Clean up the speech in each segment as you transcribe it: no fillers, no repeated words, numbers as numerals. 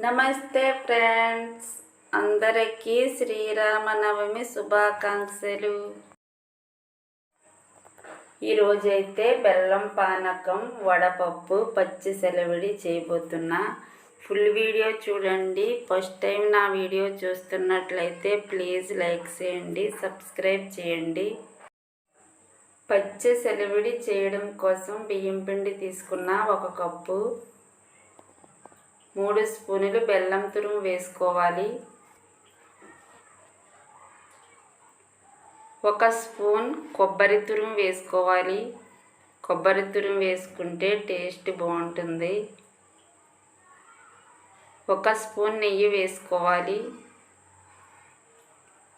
నమస్తే ఫ్రెండ్స్, అందరికీ శ్రీరామనవమి శుభాకాంక్షలు. ఈరోజైతే బెల్లం పానకం, వడపప్పు, పచ్చి సెలవిడి చేయబోతున్నా. ఫుల్ వీడియో చూడండి. ఫస్ట్ టైం నా వీడియో చూస్తున్నట్లయితే ప్లీజ్ లైక్ చేయండి, సబ్స్క్రైబ్ చేయండి. పచ్చి సెలవిడి చేయడం కోసం బియ్యం పిండి తీసుకున్న 1 కప్పు, 3 స్పూన్లు బెల్లం తురుము వేసుకోవాలి. 1 స్పూన్ కొబ్బరి తురుము వేసుకోవాలి. కొబ్బరి తురుము వేసుకుంటే టేస్ట్ బాగుంటుంది. 1 స్పూన్ నెయ్యి వేసుకోవాలి.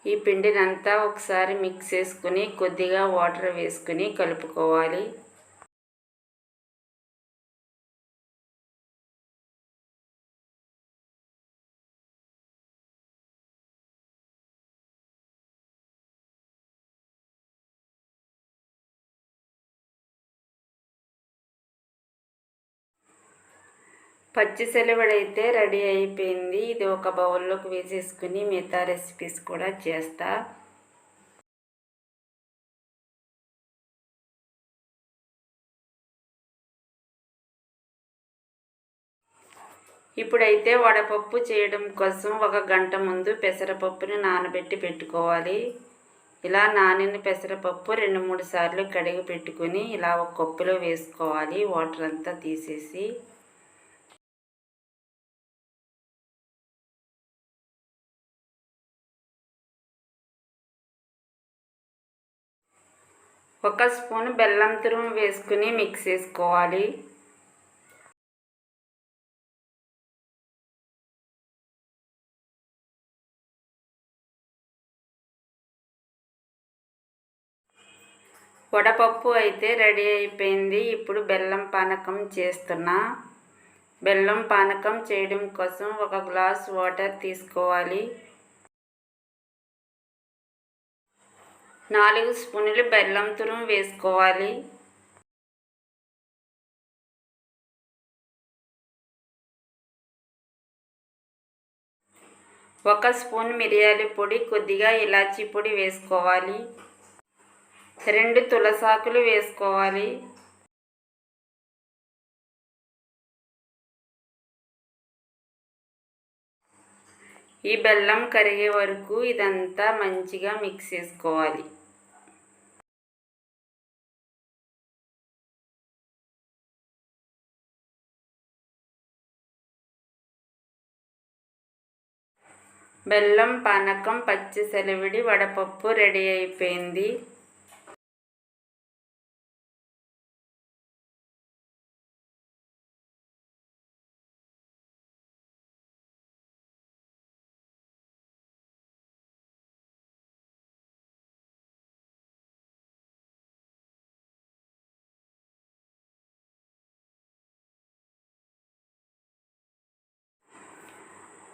ఈ పిండినంతా ఒకసారి మిక్స్ చేసుకుని కొద్దిగా వాటర్ వేసుకుని కలుపుకోవాలి. పచ్చి సెలవిడి అయితే రెడీ అయిపోయింది. ఇది ఒక బౌల్లోకి వేసేసుకుని మిగతా రెసిపీస్ కూడా చేస్తా. ఇప్పుడైతే వడపప్పు చేయడం కోసం 1 గంట ముందు పెసరపప్పుని నానబెట్టి పెట్టుకోవాలి. ఇలా నానిన పెసరపప్పు 2-3 సార్లు కడిగి పెట్టుకుని ఇలా ఒక కప్పులో వేసుకోవాలి, వాటర్ అంతా తీసేసి. ఒక స్పూన్ బెల్లం తురుము వేసుకుని మిక్స్ చేసుకోవాలి. వడపప్పు అయితే రెడీ అయిపోయింది. ఇప్పుడు బెల్లం పానకం చేస్తున్నా. బెల్లం పానకం చేయడం కోసం 1 గ్లాస్ వాటర్ తీసుకోవాలి. 4 స్పూన్లు బెల్లం తురుము వేసుకోవాలి. ఒక స్పూన్ మిరియాల పొడి, కొద్దిగా ఇలాచీ పొడి వేసుకోవాలి. 2 తులసాకులు వేసుకోవాలి. ఈ బెల్లం కరిగే వరకు ఇదంతా మంచిగా మిక్స్ చేసుకోవాలి. బెల్లం పానకం, పచ్చి సెలవిడి, వడపప్పు రెడీ అయిపోయింది.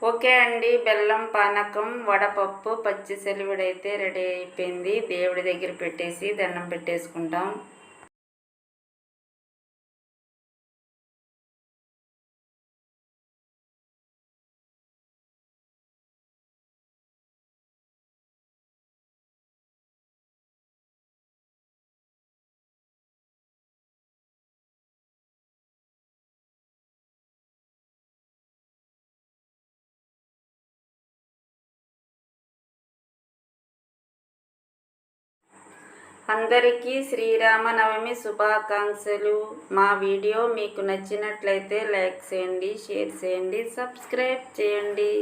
ఓకే అండి, బెల్లం పానకం, వడపప్పు, పచ్చి సెలవిడి అయితే రెడీ అయిపోయింది. దేవుడి దగ్గర పెట్టేసి దండం పెట్టేసుకుంటాం. అందరికీ శ్రీరామనవమి శుభాకాంక్షలు. మా వీడియో మీకు నచ్చినట్లయితే లైక్ చేయండి, షేర్ చేయండి, సబ్స్క్రైబ్ చేయండి.